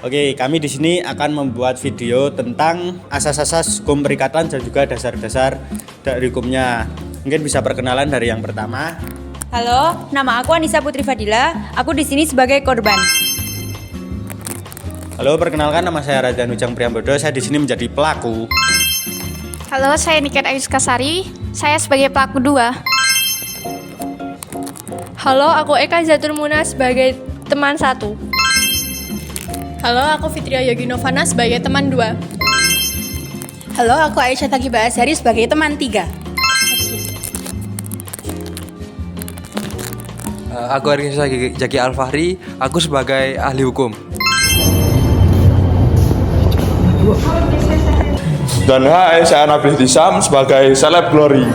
Oke, kami di sini akan membuat video tentang asas-asas hukum perikatan dan juga dasar-dasar dari hukumnya. Mungkin bisa perkenalan dari yang pertama. Halo, nama aku Anissa Putri Fadila. Aku di sini sebagai korban. Halo, perkenalkan nama saya Raden Ujang Priambodo. Saya di sini menjadi pelaku. Halo, saya Niken Ayus Kasari. Saya sebagai pelaku 2. Halo, aku Eka Zatur Muna sebagai teman 1. Halo, aku Fitria Yogi Novana sebagai teman 2. Halo, aku Aisyah Tagiba Azhari sebagai teman 3. Aku Erisa Jaki Alfahri, aku sebagai ahli hukum. Dan hai, saya Nabil Tisam sebagai seleb glory.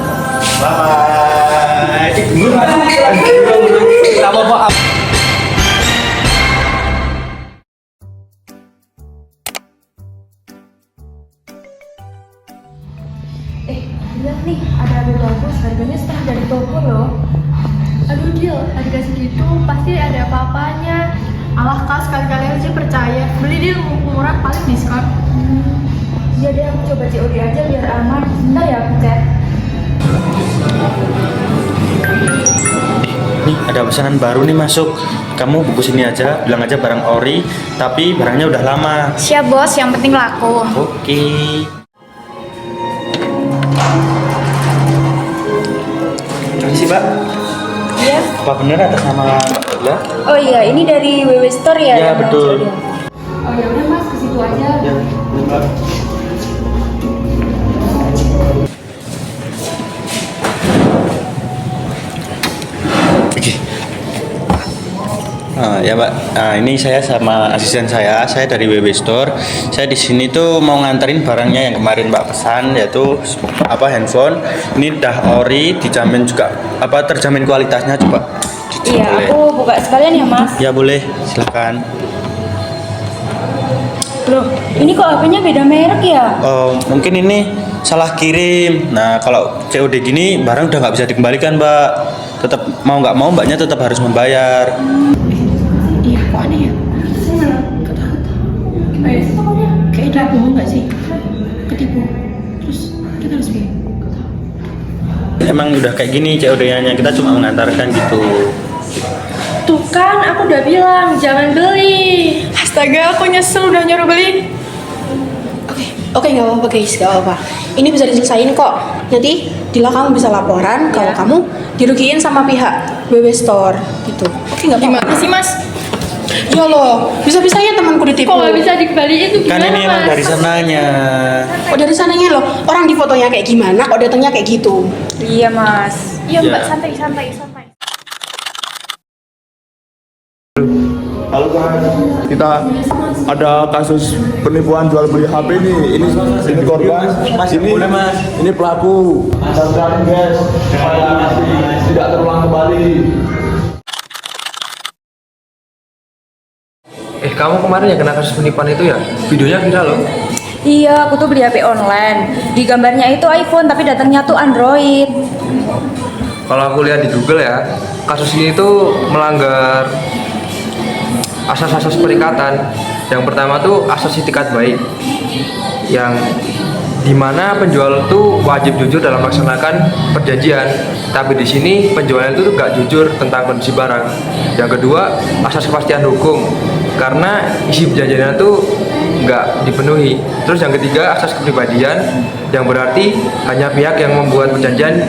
Lihat nih, ada HP bagus, harganya setengah dari toko loh. Aduh Dil, harga segitu pasti ada apa-apanya. Alah kak, sekali-kali aja percaya. Beli Dil, mumpung murah paling diskon. Iya deh, aku coba COD aja biar aman. Bentar ya aku cek. Nih, ada pesanan baru nih masuk. Kamu bungkus ini aja, bilang aja barang ori, tapi barangnya udah lama. Siap bos, yang penting laku. Oke. Terima kasih, Mbak. Iya. Apa bener atas nama Mbak Fadila? Oh iya, ini dari WW Store ya? Ya, yang betul. Dia. Oh ya udah Mas, ke situ aja. Ya, Mbak. Oke. Nah, ya Mbak. Nah, ini saya sama asisten saya dari WW Store. Saya di sini tuh mau nganterin barangnya yang kemarin Mbak pesan, yaitu handphone. Ini dah ori, dijamin juga terjamin kualitasnya, coba. Iya, Boleh. aku buka sekalian ya Mas. Ya boleh, silakan. Loh, ini kok HP-nya beda merek ya? Oh, mungkin ini salah kirim. Nah, kalau COD gini barang udah nggak bisa dikembalikan, Mbak. Tetap mau nggak mau Mbaknya tetap harus membayar. Iya, kok aneh ya? Gimana sih tokonya? Kayak ada bohong nggak sih? Ketipu. Terus kita harus gimana? Emang udah kayak gini COD-nya, kita cuma mengantarkan gitu. Tuh kan, aku udah bilang jangan beli. Astaga, aku nyesel udah nyuruh beli. Oke, nggak apa-apa guys, nggak apa-apa. Ini bisa diselesain kok. Nanti Dila kamu bisa laporan kalau kamu dirugiin sama pihak WW Store gitu. Oke, nggak apa-apa. Gimana sih mas? Ya loh, bisa-bisanya temanku ditipu. Kok nggak bisa dikembaliin tuh Kan gimana ini emang Mas? dari sananya. Kok dari sananya loh, orang di fotonya kayak gimana, kok datangnya kayak gitu. Iya Mas. Iya mbak, Ya. santai. Halo kan, kita ada kasus penipuan jual beli HP nih. Ini korban, ini pelaku. Mudah-mudahan guys, supaya tidak terulang kembali. Kamu kemarin yang kena kasus penipuan itu ya? Videonya viral loh. Iya, aku tuh beli HP online. Di gambarnya itu iPhone, tapi datangnya tuh Android. Kalau aku lihat di Google ya, kasus ini tuh melanggar asas-asas perikatan. Yang pertama tuh asas itikat baik, yang dimana penjual tuh wajib jujur dalam melaksanakan perjanjian. Tapi di sini penjualnya itu tuh gak jujur tentang kondisi barang. Yang kedua, asas kepastian hukum, karena isi perjanjiannya tuh nggak dipenuhi. Terus yang ketiga, asas kepribadian, yang berarti hanya pihak yang membuat perjanjian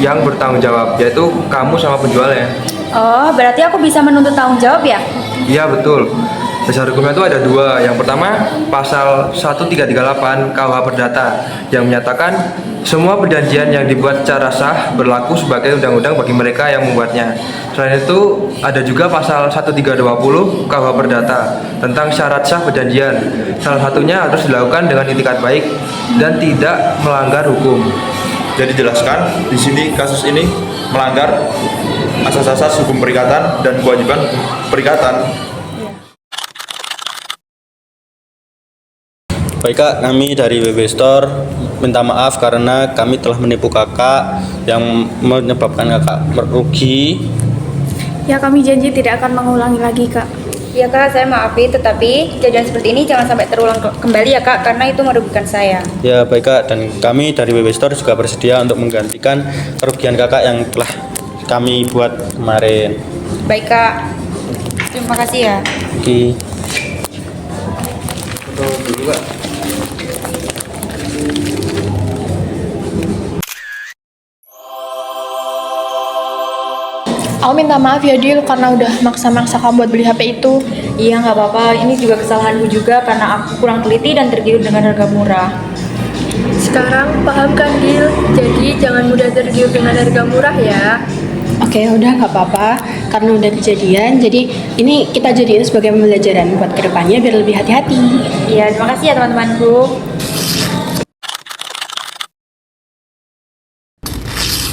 yang bertanggung jawab, yaitu kamu sama penjualnya. Oh, berarti aku bisa menuntut tanggung jawab ya? Iya betul. Dasar hukumnya itu ada 2. Yang pertama, pasal 1338 KUH Perdata yang menyatakan semua perjanjian yang dibuat secara sah berlaku sebagai undang-undang bagi mereka yang membuatnya. Selain itu, ada juga pasal 1320 KUH Perdata tentang syarat sah perjanjian. Salah satunya harus dilakukan dengan itikat baik dan tidak melanggar hukum. Jadi jelaskan di sini kasus ini melanggar asas-asas hukum perikatan dan kewajiban perikatan. Baik Kak, kami dari WW Store minta maaf karena kami telah menipu kakak yang menyebabkan kakak merugi. Ya kami janji tidak akan mengulangi lagi kak. Ya kak, saya maafin, tetapi kejadian seperti ini jangan sampai terulang kembali ya kak, karena itu merugikan saya. Ya baik kak, dan kami dari WB Store juga bersedia untuk menggantikan kerugian kakak yang telah kami buat kemarin. Baik kak, terima kasih ya. Oke. Foto dulu kak. Aku minta maaf ya Dil karena udah maksa-maksa kamu buat beli HP itu. Iya nggak apa-apa, ini juga kesalahanku juga karena aku kurang teliti dan tergiur dengan harga murah. Sekarang paham kan, Gil? Jadi jangan mudah tergiur dengan harga murah ya. Oke, udah nggak apa-apa karena udah kejadian. Jadi ini kita jadiin sebagai pembelajaran buat kedepannya biar lebih hati-hati. Iya, terima kasih ya teman-temanku.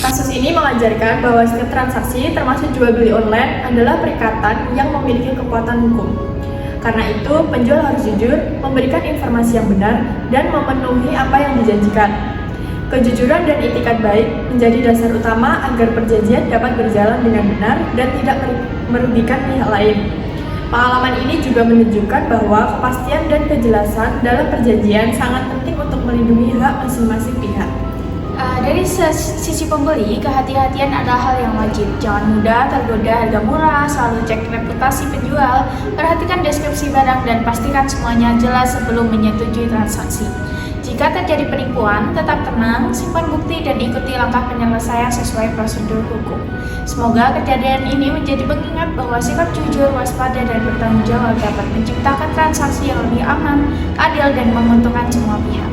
Kasus ini mengajarkan bahwa setiap transaksi termasuk jual beli online adalah perikatan yang memiliki kekuatan hukum. Karena itu, penjual harus jujur, memberikan informasi yang benar, dan memenuhi apa yang dijanjikan. Kejujuran dan itikat baik menjadi dasar utama agar perjanjian dapat berjalan dengan benar dan tidak merugikan pihak lain. Pengalaman ini juga menunjukkan bahwa kepastian dan kejelasan dalam perjanjian sangat penting untuk melindungi hak masing-masing pihak. Dari sisi pembeli, kehati-hatian adalah hal yang wajib. Jangan mudah tergoda harga murah, selalu cek reputasi penjual, perhatikan deskripsi barang, dan pastikan semuanya jelas sebelum menyetujui transaksi. Jika terjadi penipuan, tetap tenang, simpan bukti, dan ikuti langkah penyelesaian sesuai prosedur hukum. Semoga kejadian ini menjadi pengingat bahwa sikap jujur, waspada, dan bertanggung jawab dapat menciptakan transaksi yang lebih aman, adil, dan menguntungkan semua pihak.